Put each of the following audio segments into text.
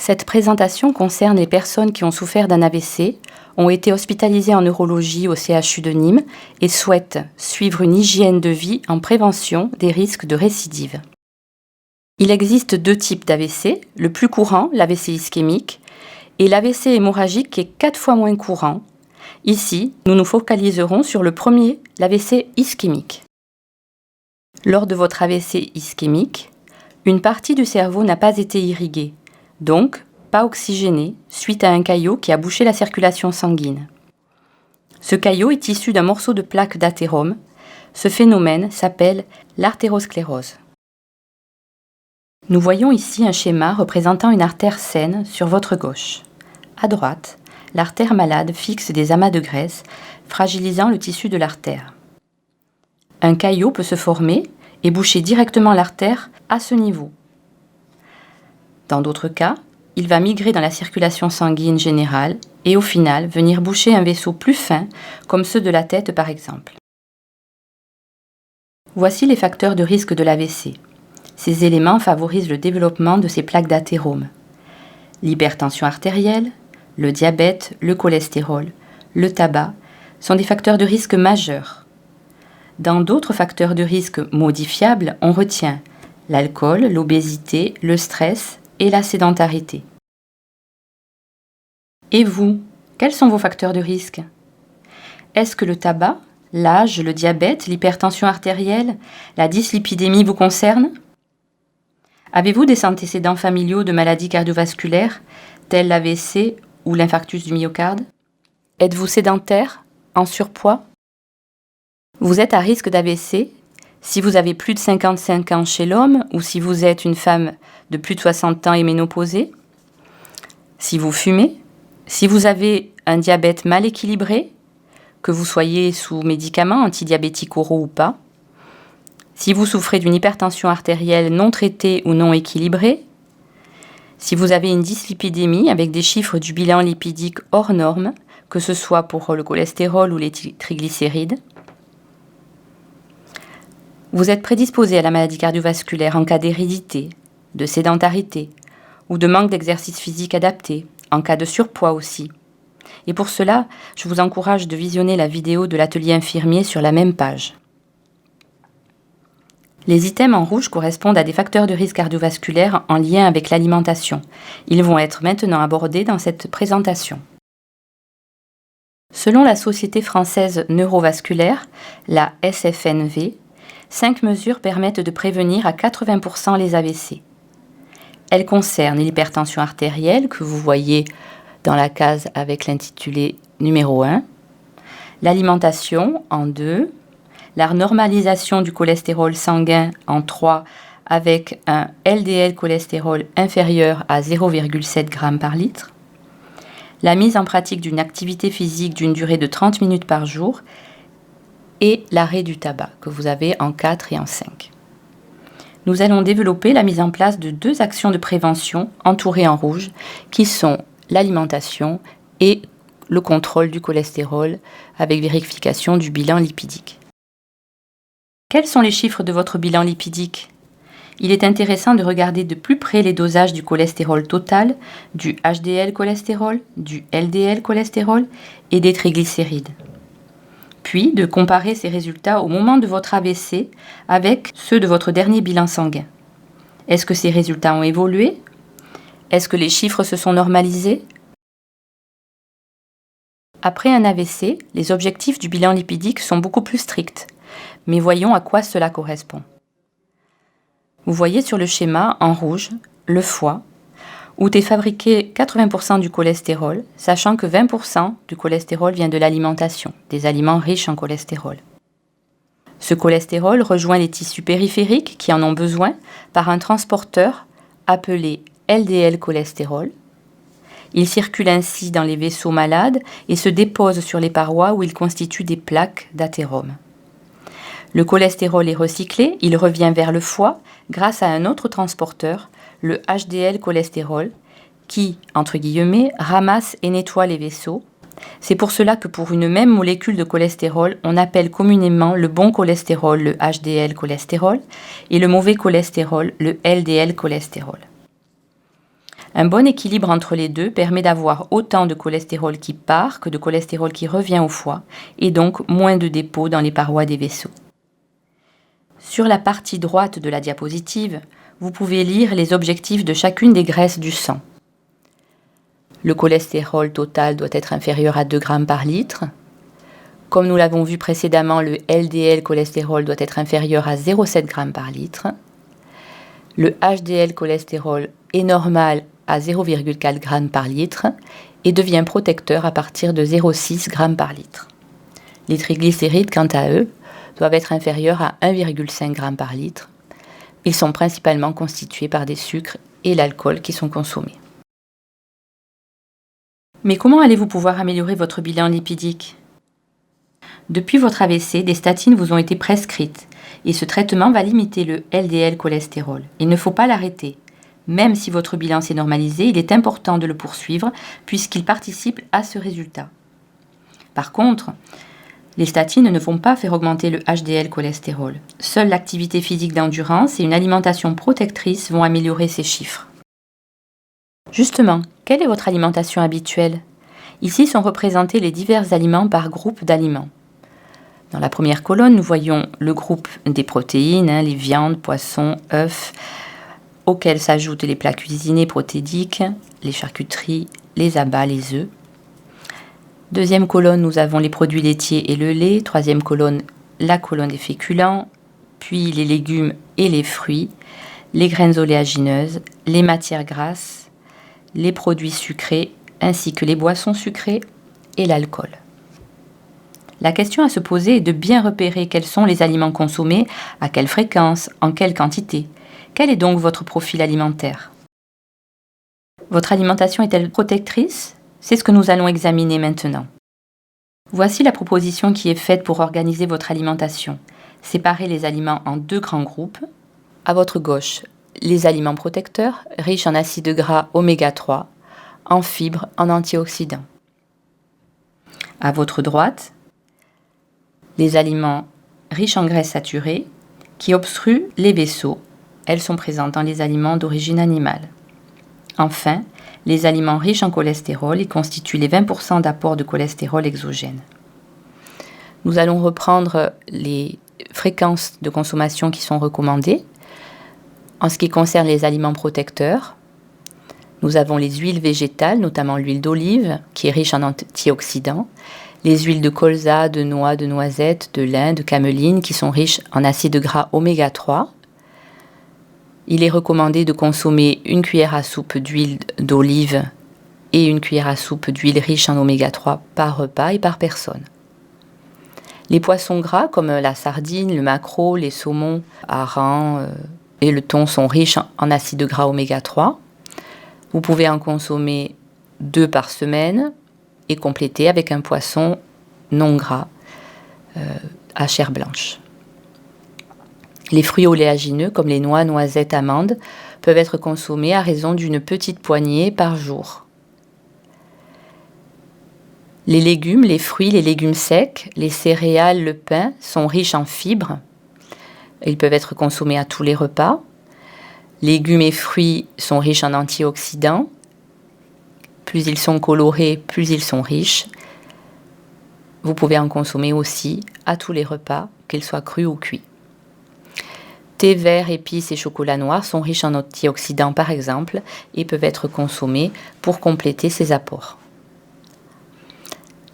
Cette présentation concerne les personnes qui ont souffert d'un AVC, ont été hospitalisées en neurologie au CHU de Nîmes et souhaitent suivre une hygiène de vie en prévention des risques de récidive. Il existe deux types d'AVC, le plus courant, l'AVC ischémique, et l'AVC hémorragique qui est 4 fois moins courant. Ici, nous nous focaliserons sur le premier, l'AVC ischémique. Lors de votre AVC ischémique, une partie du cerveau n'a pas été irriguée, donc pas oxygénée, suite à un caillot qui a bouché la circulation sanguine. Ce caillot est issu d'un morceau de plaque d'athérome. Ce phénomène s'appelle l'artérosclérose. Nous voyons ici un schéma représentant une artère saine sur votre gauche. À droite, l'artère malade fixe des amas de graisse, fragilisant le tissu de l'artère. Un caillot peut se former et boucher directement l'artère à ce niveau. Dans d'autres cas, il va migrer dans la circulation sanguine générale et au final venir boucher un vaisseau plus fin, comme ceux de la tête par exemple. Voici les facteurs de risque de l'AVC. Ces éléments favorisent le développement de ces plaques d'athérome. L'hypertension artérielle, le diabète, le cholestérol, le tabac sont des facteurs de risque majeurs. Dans d'autres facteurs de risque modifiables, on retient l'alcool, l'obésité, le stress et la sédentarité. Et vous, quels sont vos facteurs de risque? Est-ce que le tabac, l'âge, le diabète, l'hypertension artérielle, la dyslipidémie vous concernent? Avez-vous des antécédents familiaux de maladies cardiovasculaires, tels l'AVC ou l'infarctus du myocarde? Êtes-vous sédentaire, en surpoids? Vous êtes à risque d'AVC si vous avez plus de 55 ans chez l'homme ou si vous êtes une femme de plus de 60 ans et ménopausée, si vous fumez, si vous avez un diabète mal équilibré, que vous soyez sous médicaments antidiabétiques oraux ou pas, si vous souffrez d'une hypertension artérielle non traitée ou non équilibrée, si vous avez une dyslipidémie avec des chiffres du bilan lipidique hors norme, que ce soit pour le cholestérol ou les triglycérides, vous êtes prédisposé à la maladie cardiovasculaire en cas d'hérédité, de sédentarité ou de manque d'exercice physique adapté, en cas de surpoids aussi. Et pour cela, je vous encourage de visionner la vidéo de l'atelier infirmier sur la même page. Les items en rouge correspondent à des facteurs de risque cardiovasculaire en lien avec l'alimentation. Ils vont être maintenant abordés dans cette présentation. Selon la Société française neurovasculaire, la SFNV, 5 mesures permettent de prévenir à 80% les AVC. Elles concernent l'hypertension artérielle, que vous voyez dans la case avec l'intitulé numéro 1, l'alimentation en 2, la normalisation du cholestérol sanguin en 3 avec un LDL cholestérol inférieur à 0,7 g par litre, la mise en pratique d'une activité physique d'une durée de 30 minutes par jour et l'arrêt du tabac que vous avez en 4 et en 5. Nous allons développer la mise en place de 2 actions de prévention entourées en rouge qui sont l'alimentation et le contrôle du cholestérol avec vérification du bilan lipidique. Quels sont les chiffres de votre bilan lipidique? Il est intéressant de regarder de plus près les dosages du cholestérol total, du HDL cholestérol, du LDL cholestérol et des triglycérides. Puis de comparer ces résultats au moment de votre AVC avec ceux de votre dernier bilan sanguin. Est-ce que ces résultats ont évolué? Est-ce que les chiffres se sont normalisés? Après un AVC, les objectifs du bilan lipidique sont beaucoup plus stricts, mais voyons à quoi cela correspond. Vous voyez sur le schéma en rouge le foie, où est fabriqué 80% du cholestérol, sachant que 20% du cholestérol vient de l'alimentation, des aliments riches en cholestérol. Ce cholestérol rejoint les tissus périphériques qui en ont besoin par un transporteur appelé LDL cholestérol. Il circule ainsi dans les vaisseaux malades et se dépose sur les parois où il constitue des plaques d'athérome. Le cholestérol est recyclé, il revient vers le foie grâce à un autre transporteur, le HDL cholestérol, qui, entre guillemets, ramasse et nettoie les vaisseaux. C'est pour cela que pour une même molécule de cholestérol, on appelle communément le bon cholestérol le HDL cholestérol et le mauvais cholestérol le LDL cholestérol. Un bon équilibre entre les deux permet d'avoir autant de cholestérol qui part que de cholestérol qui revient au foie, et donc moins de dépôts dans les parois des vaisseaux. Sur la partie droite de la diapositive, vous pouvez lire les objectifs de chacune des graisses du sang. Le cholestérol total doit être inférieur à 2 grammes par litre. Comme nous l'avons vu précédemment, le LDL cholestérol doit être inférieur à 0,7 g par litre. Le HDL cholestérol est normal à 0,4 g par litre et devient protecteur à partir de 0,6 g par litre. Les triglycérides, quant à eux, doivent être inférieurs à 1,5 g par litre. Ils sont principalement constitués par des sucres et l'alcool qui sont consommés. Mais comment allez-vous pouvoir améliorer votre bilan lipidique ? Depuis votre AVC, des statines vous ont été prescrites et ce traitement va limiter le LDL cholestérol. Il ne faut pas l'arrêter. Même si votre bilan s'est normalisé, il est important de le poursuivre puisqu'il participe à ce résultat. Par contre, les statines ne vont pas faire augmenter le HDL cholestérol. Seule l'activité physique d'endurance et une alimentation protectrice vont améliorer ces chiffres. Justement, quelle est votre alimentation habituelle ? Ici sont représentés les divers aliments par groupe d'aliments. Dans la première colonne, nous voyons le groupe des protéines, les viandes, poissons, œufs, auxquels s'ajoutent les plats cuisinés protéidiques, les charcuteries, les abats, les œufs. Deuxième colonne, nous avons les produits laitiers et le lait. Troisième colonne, la colonne des féculents, puis les légumes et les fruits, les graines oléagineuses, les matières grasses, les produits sucrés, ainsi que les boissons sucrées et l'alcool. La question à se poser est de bien repérer quels sont les aliments consommés, à quelle fréquence, en quelle quantité. Quel est donc votre profil alimentaire ? Votre alimentation est-elle protectrice ? C'est ce que nous allons examiner maintenant. Voici la proposition qui est faite pour organiser votre alimentation. Séparez les aliments en 2 grands groupes. À votre gauche, les aliments protecteurs, riches en acides gras oméga 3, en fibres, en antioxydants. À votre droite, les aliments riches en graisses saturées qui obstruent les vaisseaux. Elles sont présentes dans les aliments d'origine animale. Enfin, les aliments riches en cholestérol, ils constituent les 20% d'apport de cholestérol exogène. Nous allons reprendre les fréquences de consommation qui sont recommandées. En ce qui concerne les aliments protecteurs, nous avons les huiles végétales, notamment l'huile d'olive, qui est riche en antioxydants, les huiles de colza, de noix, de noisettes, de lin, de cameline, qui sont riches en acides gras oméga 3. Il est recommandé de consommer 1 cuillère à soupe d'huile d'olive et 1 cuillère à soupe d'huile riche en oméga 3 par repas et par personne. Les poissons gras comme la sardine, le maquereau, les saumons, harengs et le thon sont riches en acides gras oméga 3. Vous pouvez en consommer 2 par semaine et compléter avec un poisson non gras à chair blanche. Les fruits oléagineux comme les noix, noisettes, amandes peuvent être consommés à raison d'une petite poignée par jour. Les légumes, les fruits, les légumes secs, les céréales, le pain sont riches en fibres. Ils peuvent être consommés à tous les repas. Légumes et fruits sont riches en antioxydants. Plus ils sont colorés, plus ils sont riches. Vous pouvez en consommer aussi à tous les repas, qu'ils soient crus ou cuits. Thé vert, épices et chocolat noir sont riches en antioxydants par exemple et peuvent être consommés pour compléter ces apports.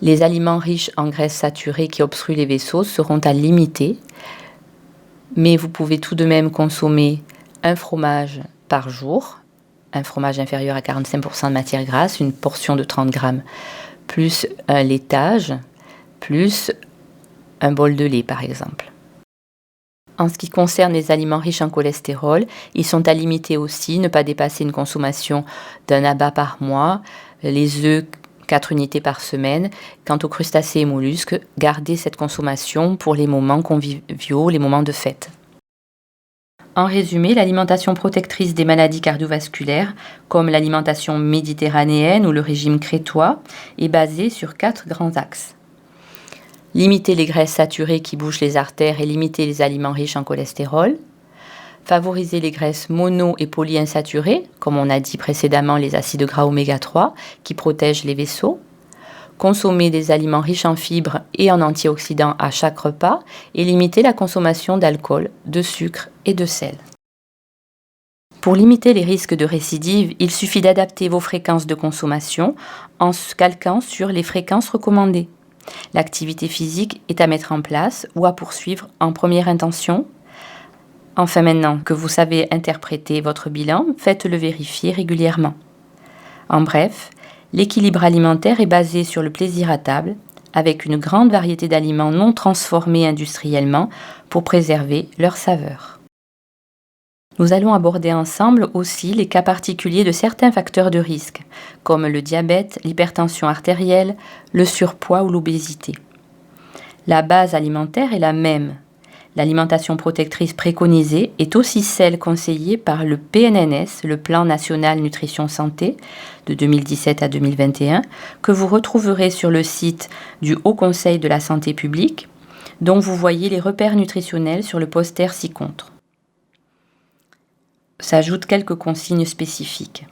Les aliments riches en graisses saturées qui obstruent les vaisseaux seront à limiter, mais vous pouvez tout de même consommer un fromage par jour, un fromage inférieur à 45% de matière grasse, une portion de 30 grammes, plus un laitage, plus un bol de lait par exemple. En ce qui concerne les aliments riches en cholestérol, ils sont à limiter aussi, ne pas dépasser une consommation d'un abat par mois, les œufs 4 unités par semaine. Quant aux crustacés et mollusques, gardez cette consommation pour les moments conviviaux, les moments de fête. En résumé, l'alimentation protectrice des maladies cardiovasculaires, comme l'alimentation méditerranéenne ou le régime crétois, est basée sur 4 grands axes. Limiter les graisses saturées qui bouchent les artères et limiter les aliments riches en cholestérol. Favoriser les graisses mono- et polyinsaturées, comme on a dit précédemment les acides gras oméga 3, qui protègent les vaisseaux. Consommer des aliments riches en fibres et en antioxydants à chaque repas et limiter la consommation d'alcool, de sucre et de sel. Pour limiter les risques de récidive, il suffit d'adapter vos fréquences de consommation en se calquant sur les fréquences recommandées. L'activité physique est à mettre en place ou à poursuivre en première intention. Enfin, maintenant que vous savez interpréter votre bilan, faites-le vérifier régulièrement. En bref, l'équilibre alimentaire est basé sur le plaisir à table, avec une grande variété d'aliments non transformés industriellement pour préserver leur saveur. Nous allons aborder ensemble aussi les cas particuliers de certains facteurs de risque, comme le diabète, l'hypertension artérielle, le surpoids ou l'obésité. La base alimentaire est la même. L'alimentation protectrice préconisée est aussi celle conseillée par le PNNS, le Plan National Nutrition Santé, de 2017 à 2021, que vous retrouverez sur le site du Haut Conseil de la Santé publique, dont vous voyez les repères nutritionnels sur le poster ci-contre. S'ajoutent quelques consignes spécifiques.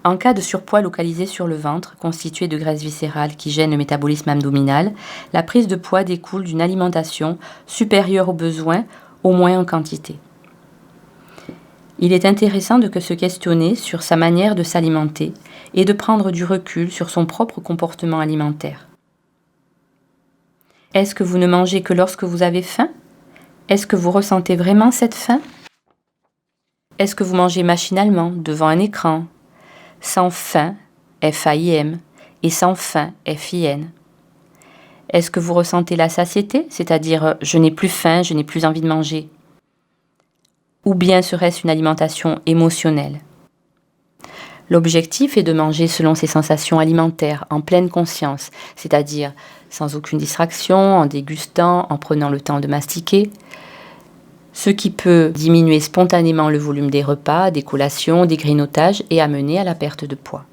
En cas de surpoids localisé sur le ventre, constitué de graisse viscérale qui gêne le métabolisme abdominal, la prise de poids découle d'une alimentation supérieure aux besoins, au moins en quantité. Il est intéressant de se questionner sur sa manière de s'alimenter et de prendre du recul sur son propre comportement alimentaire. Est-ce que vous ne mangez que lorsque vous avez faim? Est-ce que vous ressentez vraiment cette faim? Est-ce que vous mangez machinalement, devant un écran, sans faim, F-A-I-M, et sans faim, F-I-N? Est-ce que vous ressentez la satiété, c'est-à-dire je n'ai plus faim, je n'ai plus envie de manger? Ou bien serait-ce une alimentation émotionnelle? L'objectif est de manger selon ses sensations alimentaires, en pleine conscience, c'est-à-dire sans aucune distraction, en dégustant, en prenant le temps de mastiquer, ce qui peut diminuer spontanément le volume des repas, des collations, des grignotages et amener à la perte de poids.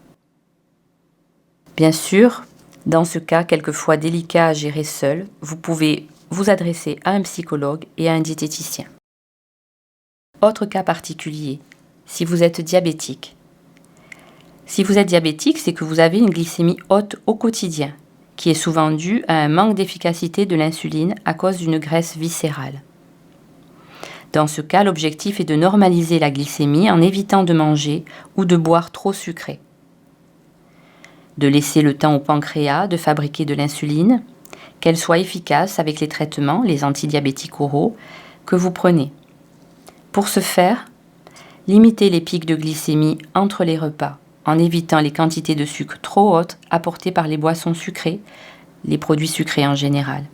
Bien sûr, dans ce cas quelquefois délicat à gérer seul, vous pouvez vous adresser à un psychologue et à un diététicien. Autre cas particulier, si vous êtes diabétique. Si vous êtes diabétique, c'est que vous avez une glycémie haute au quotidien, qui est souvent due à un manque d'efficacité de l'insuline à cause d'une graisse viscérale. Dans ce cas, l'objectif est de normaliser la glycémie en évitant de manger ou de boire trop sucré. De laisser le temps au pancréas de fabriquer de l'insuline, qu'elle soit efficace avec les traitements, les antidiabétiques oraux, que vous prenez. Pour ce faire, limitez les pics de glycémie entre les repas en évitant les quantités de sucre trop hautes apportées par les boissons sucrées, les produits sucrés en général.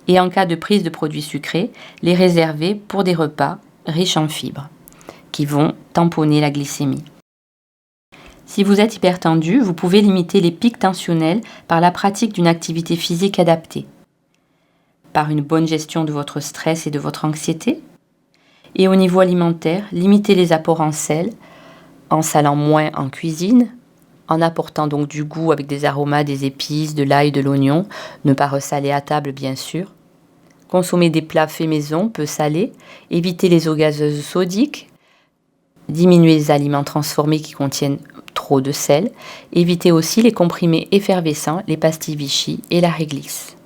Et en cas de prise de produits sucrés, les réserver pour des repas riches en fibres, qui vont tamponner la glycémie. Si vous êtes hypertendu, vous pouvez limiter les pics tensionnels par la pratique d'une activité physique adaptée, par une bonne gestion de votre stress et de votre anxiété. Et au niveau alimentaire, limitez les apports en sel, en salant moins en cuisine, en apportant donc du goût avec des aromas, des épices, de l'ail, de l'oignon, ne pas ressaler à table bien sûr. Consommer des plats faits maison, peu salés, éviter les eaux gazeuses sodiques, diminuer les aliments transformés qui contiennent trop de sel, éviter aussi les comprimés effervescents, les pastilles Vichy et la réglisse.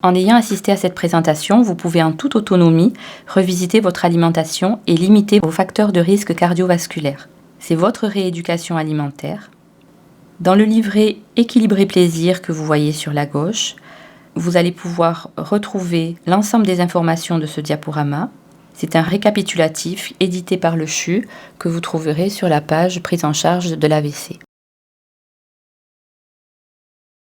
En ayant assisté à cette présentation, vous pouvez en toute autonomie revisiter votre alimentation et limiter vos facteurs de risque cardiovasculaire. C'est votre rééducation alimentaire. Dans le livret Équilibre et plaisir que vous voyez sur la gauche, vous allez pouvoir retrouver l'ensemble des informations de ce diaporama. C'est un récapitulatif édité par le CHU que vous trouverez sur la page prise en charge de l'AVC.